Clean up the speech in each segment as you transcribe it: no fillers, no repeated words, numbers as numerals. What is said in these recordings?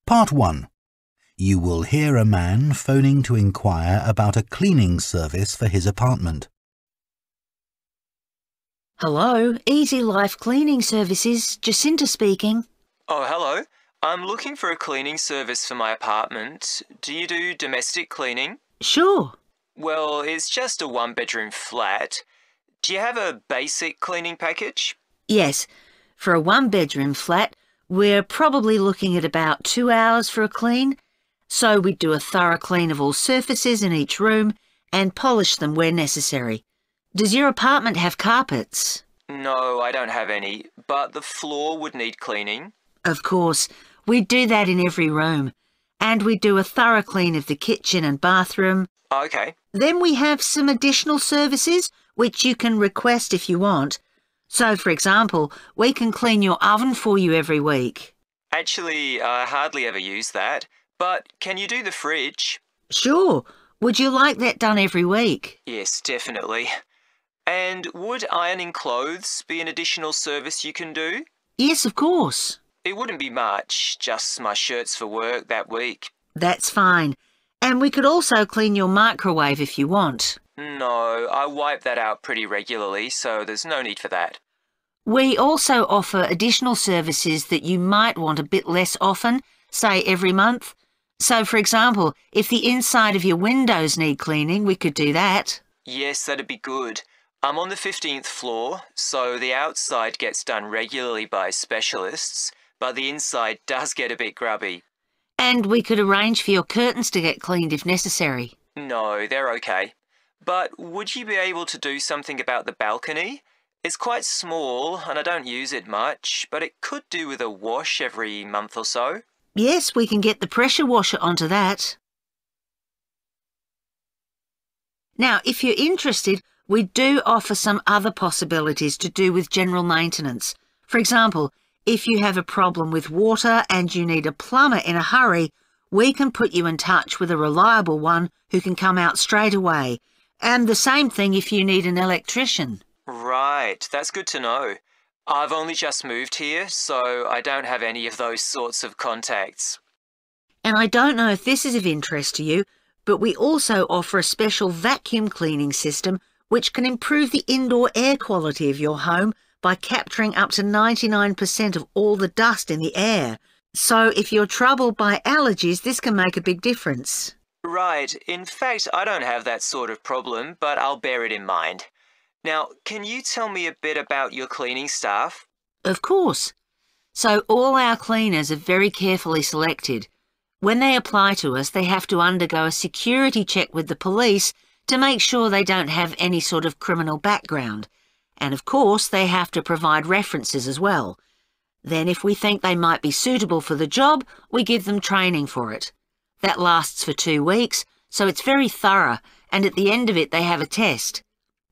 Part 1. You will hear a man phoning to inquire about a cleaning service for his apartment. Hello, Easy Life Cleaning Services, Jacinta speaking. Oh, hello. I'm looking for a cleaning service for my apartment. Do you do domestic cleaning? Sure. Well, it's just a one-bedroom flat. Do you have a basic cleaning package? Yes, for a one-bedroom flat, we're probably looking at about 2 hours for a clean. So we do a thorough clean of all surfaces in each room and polish them where necessary. Does your apartment have carpets? No, I don't have any, but the floor would need cleaning. Of course, we do that in every room. And we do a thorough clean of the kitchen and bathroom. Okay. Then we have some additional services which you can request if you want. So, for example, we can clean your oven for you every week. Actually, I hardly ever use that, but can you do the fridge? Sure. Would you like that done every week? Yes, definitely. And would ironing clothes be an additional service you can do? Yes, of course. It wouldn't be much, just my shirts for work that week. That's fine. And we could also clean your microwave if you want. No, I wipe that out pretty regularly, so there's no need for that. We also offer additional services that you might want a bit less often, say every month. So, for example, if the inside of your windows need cleaning, we could do that. Yes, that'd be good. I'm on the 15th floor, so the outside gets done regularly by specialists, but the inside does get a bit grubby. And we could arrange for your curtains to get cleaned if necessary. No, they're okay. But would you be able to do something about the balcony? It's quite small and I don't use it much, but it could do with a wash every month or so. Yes, we can get the pressure washer onto that. Now, if you're interested, we do offer some other possibilities to do with general maintenance. For example, if you have a problem with water and you need a plumber in a hurry, we can put you in touch with a reliable one who can come out straight away. And the same thing if you need an electrician. Right, that's good to know. I've only just moved here, so I don't have any of those sorts of contacts. And I don't know if this is of interest to you, but we also offer a special vacuum cleaning system which can improve the indoor air quality of your home by capturing up to 99% of all the dust in the air. So if you're troubled by allergies, this can make a big difference. Right, in fact, I don't have that sort of problem, but I'll bear it in mind. Now, can you tell me a bit about your cleaning staff? Of course. So all our cleaners are very carefully selected. When they apply to us, they have to undergo a security check with the police to make sure they don't have any sort of criminal background. And of course, they have to provide references as well. Then if we think they might be suitable for the job, we give them training for it. That lasts for 2 weeks, so it's very thorough, and at the end of it they have a test.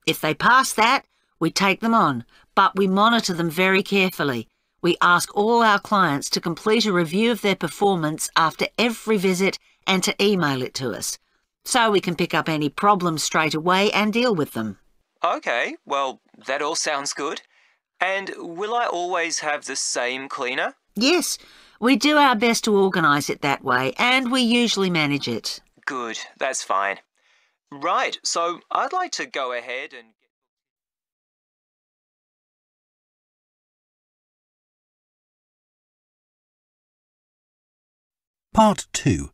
If they pass that, we take them on, but we monitor them very carefully. We ask all our clients to complete a review of their performance after every visit and to email it to us, so we can pick up any problems straight away and deal with them. Okay, well, that all sounds good. And will I always have the same cleaner? Yes, we do our best to organise it that way, and we usually manage it. Good, that's fine. Right, so I'd like to go ahead and... Part 2.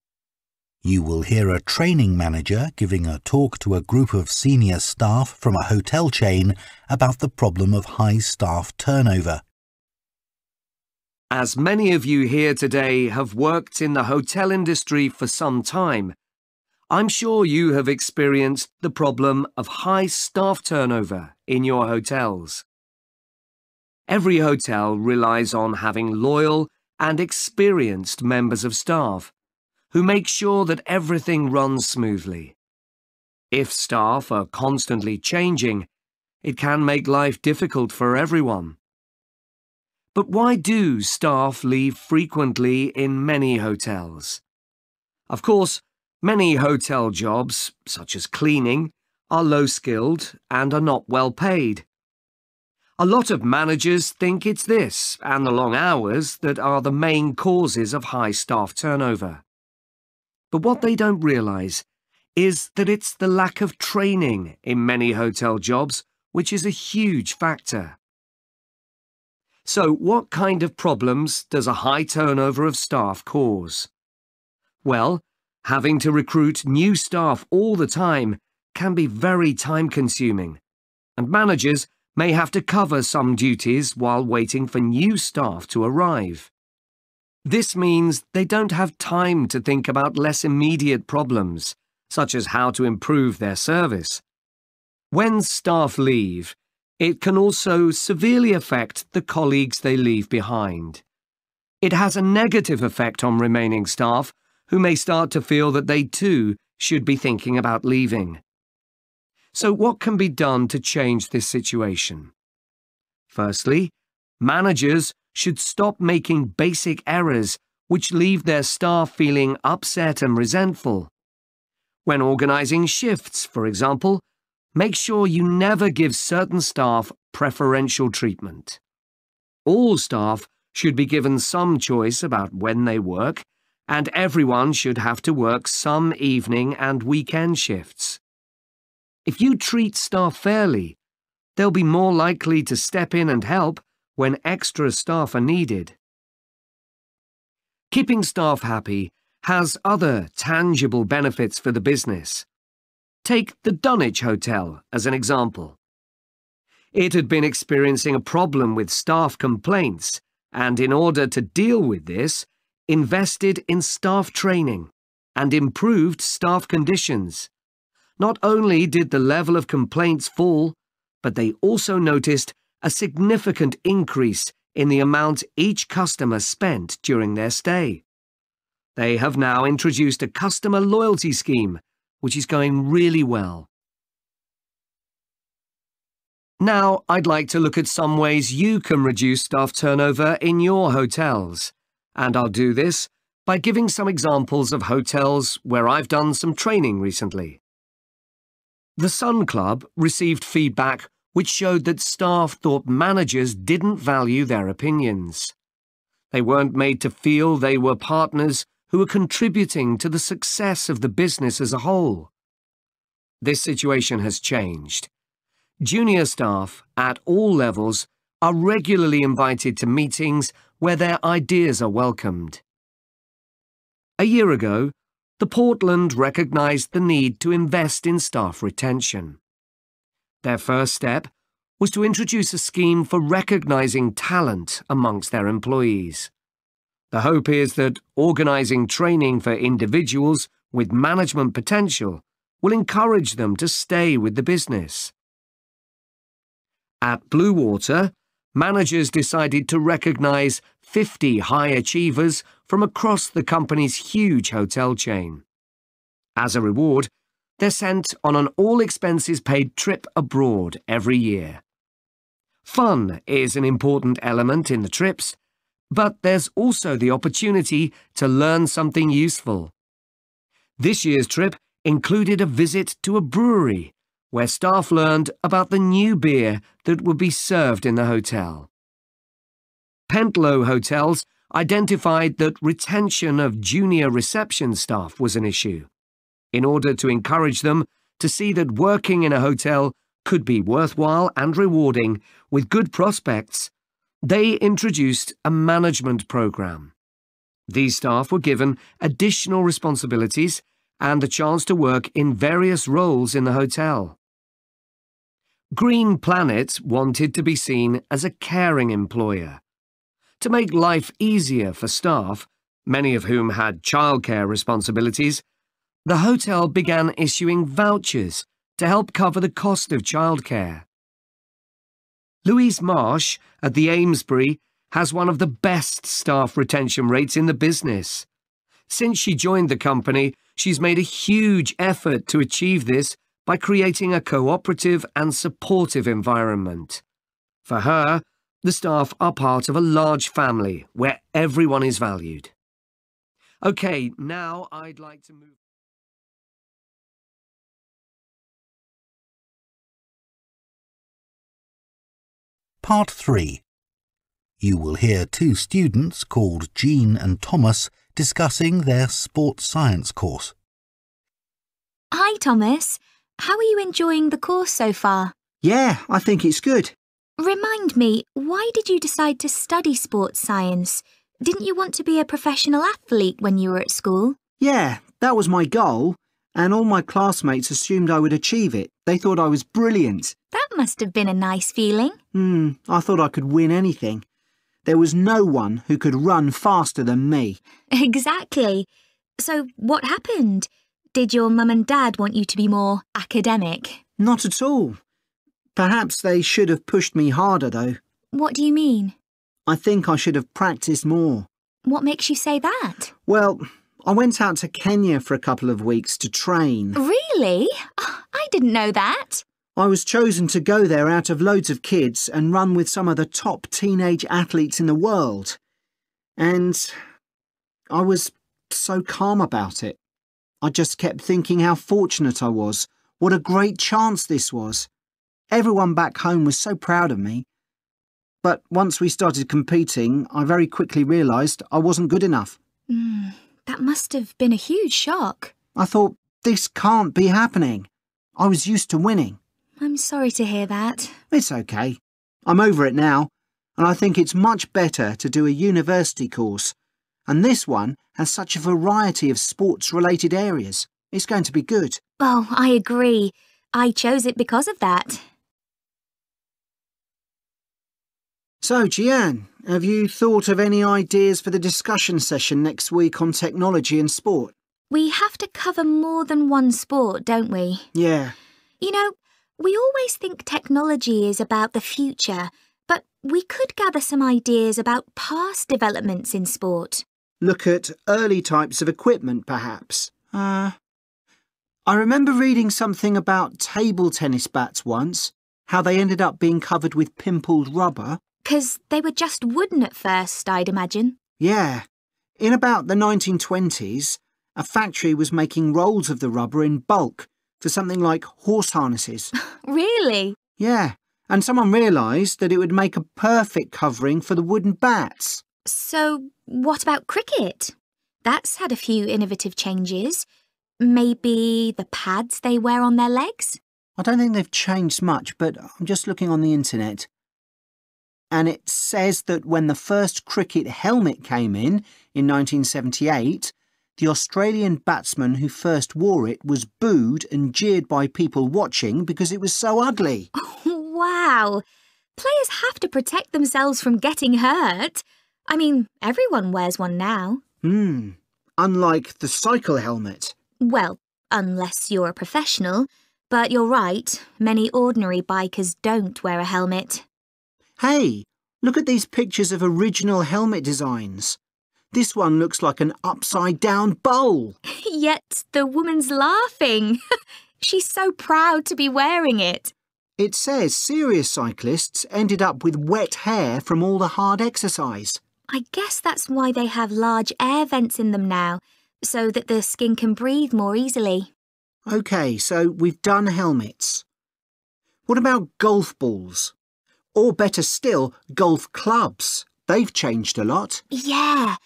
You will hear a training manager giving a talk to a group of senior staff from a hotel chain about the problem of high staff turnover. As many of you here today have worked in the hotel industry for some time, I'm sure you have experienced the problem of high staff turnover in your hotels. Every hotel relies on having loyal and experienced members of staff who make sure that everything runs smoothly. If staff are constantly changing, it can make life difficult for everyone. But why do staff leave frequently in many hotels? Of course, many hotel jobs, such as cleaning, are low-skilled and are not well paid. A lot of managers think it's this and the long hours that are the main causes of high staff turnover. But what they don't realise is that it's the lack of training in many hotel jobs which is a huge factor. So what kind of problems does a high turnover of staff cause? Well, having to recruit new staff all the time can be very time-consuming, and managers may have to cover some duties while waiting for new staff to arrive. This means they don't have time to think about less immediate problems, such as how to improve their service. When staff leave, it can also severely affect the colleagues they leave behind. It has a negative effect on remaining staff, who may start to feel that they too should be thinking about leaving. So what can be done to change this situation? Firstly, managers should stop making basic errors which leave their staff feeling upset and resentful. When organising shifts, for example, make sure you never give certain staff preferential treatment. All staff should be given some choice about when they work, and everyone should have to work some evening and weekend shifts. If you treat staff fairly, they'll be more likely to step in and help when extra staff are needed. Keeping staff happy has other tangible benefits for the business. Take the Dunwich Hotel as an example. It had been experiencing a problem with staff complaints, and in order to deal with this, invested in staff training and improved staff conditions. Not only did the level of complaints fall, but they also noticed a significant increase in the amount each customer spent during their stay. They have now introduced a customer loyalty scheme, which is going really well. Now, I'd like to look at some ways you can reduce staff turnover in your hotels, and I'll do this by giving some examples of hotels where I've done some training recently. The Sun Club received feedback which showed that staff thought managers didn't value their opinions. They weren't made to feel they were partners who were contributing to the success of the business as a whole. This situation has changed. Junior staff at all levels are regularly invited to meetings where their ideas are welcomed. A year ago, the Portland recognised the need to invest in staff retention. Their first step was to introduce a scheme for recognising talent amongst their employees. The hope is that organising training for individuals with management potential will encourage them to stay with the business. At Bluewater, managers decided to recognise 50 high achievers from across the company's huge hotel chain. As a reward, they're sent on an all-expenses-paid trip abroad every year. Fun is an important element in the trips, but there's also the opportunity to learn something useful. This year's trip included a visit to a brewery, where staff learned about the new beer that would be served in the hotel. Pentlow Hotels identified that retention of junior reception staff was an issue. In order to encourage them to see that working in a hotel could be worthwhile and rewarding with good prospects, they introduced a management program. These staff were given additional responsibilities and the chance to work in various roles in the hotel. Green Planet wanted to be seen as a caring employer. To make life easier for staff, many of whom had childcare responsibilities, the hotel began issuing vouchers to help cover the cost of childcare. Louise Marsh at the Amesbury has one of the best staff retention rates in the business. Since she joined the company, she's made a huge effort to achieve this by creating a cooperative and supportive environment. For her, the staff are part of a large family where everyone is valued. Okay, now I'd like to move... Part 3. You will hear two students called Jean and Thomas discussing their sports science course. Hi, Thomas. How are you enjoying the course so far? Yeah, I think it's good. Remind me, why did you decide to study sports science? Didn't you want to be a professional athlete when you were at school? Yeah, that was my goal, and all my classmates assumed I would achieve it. They thought I was brilliant. That must have been a nice feeling. I thought I could win anything. There was no one who could run faster than me. Exactly. So what happened? Did your mum and dad want you to be more academic? Not at all. Perhaps they should have pushed me harder, though. What do you mean? I think I should have practiced more. What makes you say that? Well, I went out to Kenya for a couple of weeks to train. Really? Oh, I didn't know that. I was chosen to go there out of loads of kids and run with some of the top teenage athletes in the world. And I was so calm about it. I just kept thinking how fortunate I was. What a great chance this was. Everyone back home was so proud of me. But once we started competing, I very quickly realised I wasn't good enough. That must have been a huge shock. I thought, this can't be happening. I was used to winning. I'm sorry to hear that. It's okay. I'm over it now, and I think it's much better to do a university course. And this one has such a variety of sports-related areas. It's going to be good. Oh, I agree. I chose it because of that. So, Jian, have you thought of any ideas for the discussion session next week on technology and sport? We have to cover more than one sport, don't we? Yeah. You know, we always think technology is about the future, but we could gather some ideas about past developments in sport. Look at early types of equipment, perhaps. I remember reading something about table tennis bats once, how they ended up being covered with pimpled rubber. 'Cause they were just wooden at first, I'd imagine. Yeah. In about the 1920s, a factory was making rolls of the rubber in bulk for something like horse harnesses. Really? Yeah, and someone realised that it would make a perfect covering for the wooden bats. So, what about cricket? That's had a few innovative changes. Maybe the pads they wear on their legs? I don't think they've changed much, but I'm just looking on the internet. And it says that when the first cricket helmet came in 1978, the Australian batsman who first wore it was booed and jeered by people watching because it was so ugly. Wow! Players have to protect themselves from getting hurt. I mean, everyone wears one now. Unlike the cycle helmet. Well, unless you're a professional. But you're right, many ordinary bikers don't wear a helmet. Hey, look at these pictures of original helmet designs. This one looks like an upside-down bowl. Yet the woman's laughing. She's so proud to be wearing it. It says serious cyclists ended up with wet hair from all the hard exercise. I guess that's why they have large air vents in them now, so that the skin can breathe more easily. OK, so we've done helmets. What about golf balls? Or better still, golf clubs. They've changed a lot. Yeah.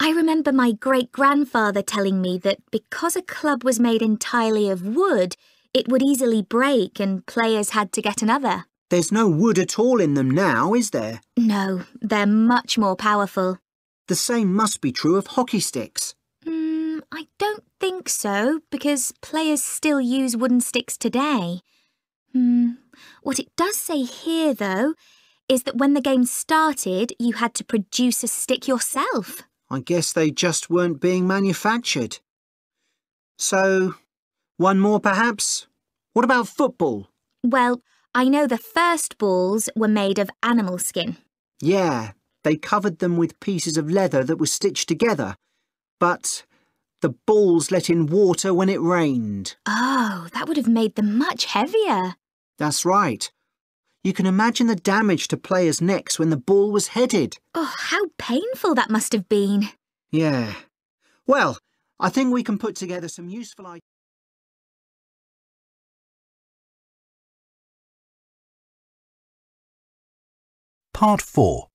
I remember my great-grandfather telling me that because a club was made entirely of wood, it would easily break and players had to get another. There's no wood at all in them now, is there? No, they're much more powerful. The same must be true of hockey sticks. I don't think so, because players still use wooden sticks today. What it does say here, though, is that when the game started, you had to produce a stick yourself. I guess they just weren't being manufactured. So, one more perhaps? What about football? Well, I know the first balls were made of animal skin. Yeah, they covered them with pieces of leather that were stitched together. But the balls let in water when it rained. Oh, that would have made them much heavier. That's right. You can imagine the damage to players' necks when the ball was headed. Oh, how painful that must have been. Yeah. Well, I think we can put together some useful ideas. Part 4.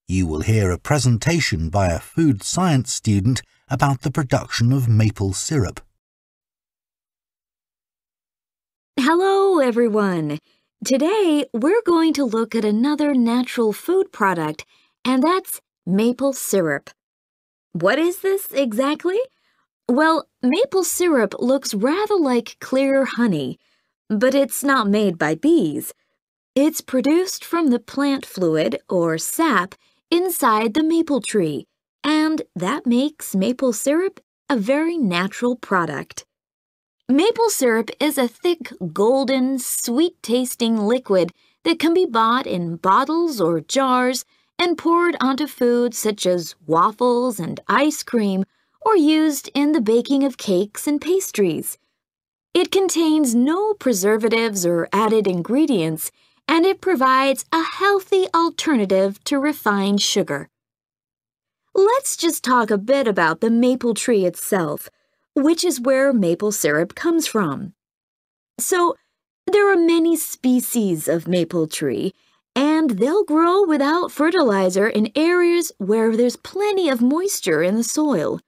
You will hear a presentation by a food science student about the production of maple syrup. Hello, everyone. Today, we're going to look at another natural food product, and that's maple syrup. What is this exactly? Well, maple syrup looks rather like clear honey, but it's not made by bees. It's produced from the plant fluid, or sap, inside the maple tree, and that makes maple syrup a very natural product. Maple syrup is a thick, golden, sweet-tasting liquid that can be bought in bottles or jars and poured onto foods such as waffles and ice cream, or used in the baking of cakes and pastries. It contains no preservatives or added ingredients, and it provides a healthy alternative to refined sugar. Let's just talk a bit about the maple tree itself, which is where maple syrup comes from. So, there are many species of maple tree, and they'll grow without fertilizer in areas where there's plenty of moisture in the soil.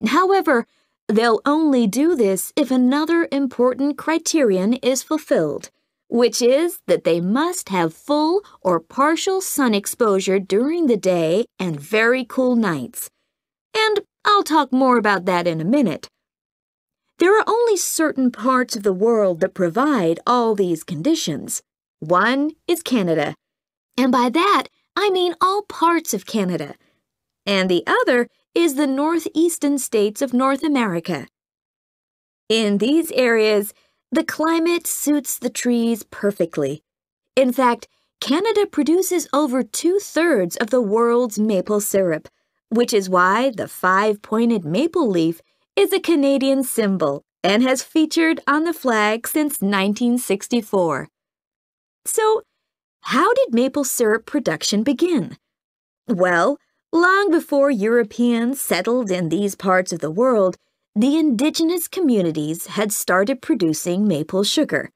However, they'll only do this if another important criterion is fulfilled, which is that they must have full or partial sun exposure during the day and very cool nights. And I'll talk more about that in a minute. There are only certain parts of the world that provide all these conditions. One is Canada, and by that I mean all parts of Canada. And the other is the northeastern states of North America. In these areas, the climate suits the trees perfectly. In fact, Canada produces over 2/3 of the world's maple syrup, which is why the 5-pointed maple leaf is a Canadian symbol and has featured on the flag since 1964. So, how did maple syrup production begin? Well, long before Europeans settled in these parts of the world, the indigenous communities had started producing maple sugar.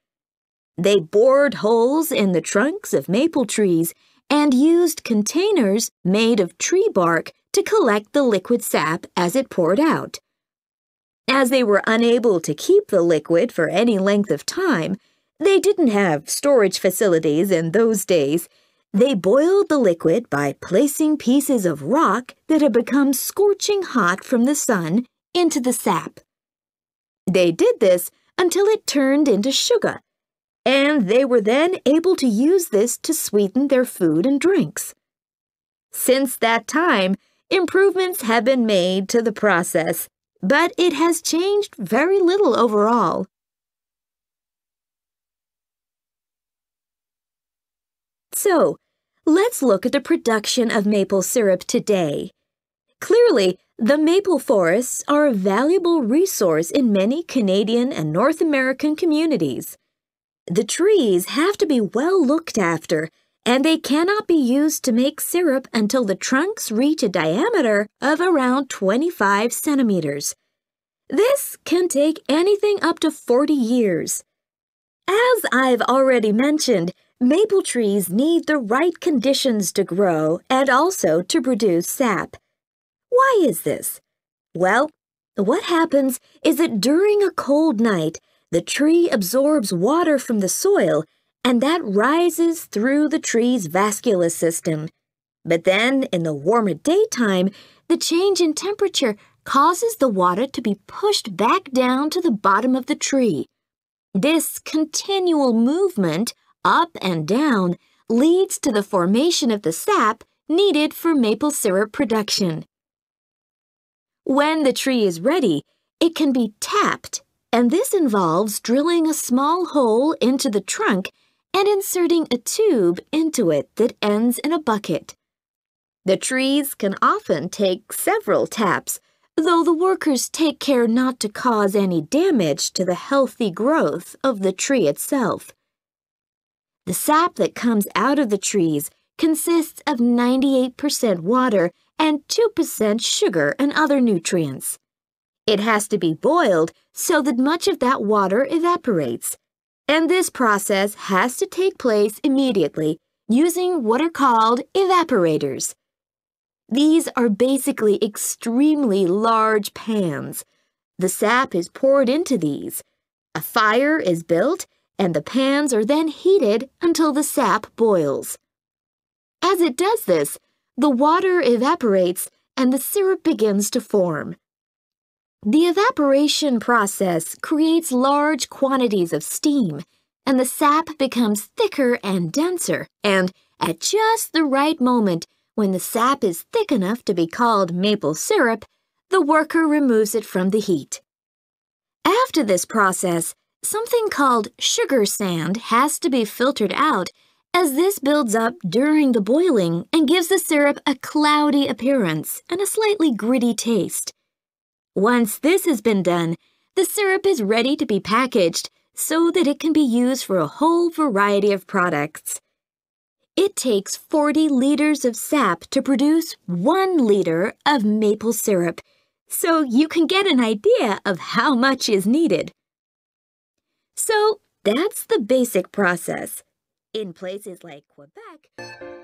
They bored holes in the trunks of maple trees and used containers made of tree bark to collect the liquid sap as it poured out. As they were unable to keep the liquid for any length of time, they didn't have storage facilities in those days. They boiled the liquid by placing pieces of rock that had become scorching hot from the sun into the sap. They did this until it turned into sugar, and they were then able to use this to sweeten their food and drinks. Since that time, improvements have been made to the process, but it has changed very little overall. So, let's look at the production of maple syrup today. Clearly, the maple forests are a valuable resource in many Canadian and North American communities. The trees have to be well looked after, and they cannot be used to make syrup until the trunks reach a diameter of around 25 centimeters. This can take anything up to 40 years. As I've already mentioned, maple trees need the right conditions to grow and also to produce sap. Why is this? Well, what happens is that during a cold night, the tree absorbs water from the soil, and that rises through the tree's vascular system. But then, in the warmer daytime, the change in temperature causes the water to be pushed back down to the bottom of the tree. This continual movement, up and down, leads to the formation of the sap needed for maple syrup production. When the tree is ready, it can be tapped, and this involves drilling a small hole into the trunk and inserting a tube into it that ends in a bucket. The trees can often take several taps, though the workers take care not to cause any damage to the healthy growth of the tree itself. The sap that comes out of the trees consists of 98% water and 2% sugar and other nutrients. It has to be boiled so that much of that water evaporates, and this process has to take place immediately using what are called evaporators. These are basically extremely large pans. The sap is poured into these. A fire is built, and the pans are then heated until the sap boils. As it does this, the water evaporates and the syrup begins to form. The evaporation process creates large quantities of steam, and the sap becomes thicker and denser, and at just the right moment, when the sap is thick enough to be called maple syrup, the worker removes it from the heat. After this process, something called sugar sand has to be filtered out, as this builds up during the boiling and gives the syrup a cloudy appearance and a slightly gritty taste. Once this has been done, the syrup is ready to be packaged so that it can be used for a whole variety of products. It takes 40 liters of sap to produce 1 liter of maple syrup, so you can get an idea of how much is needed. So that's the basic process. In places like Quebec,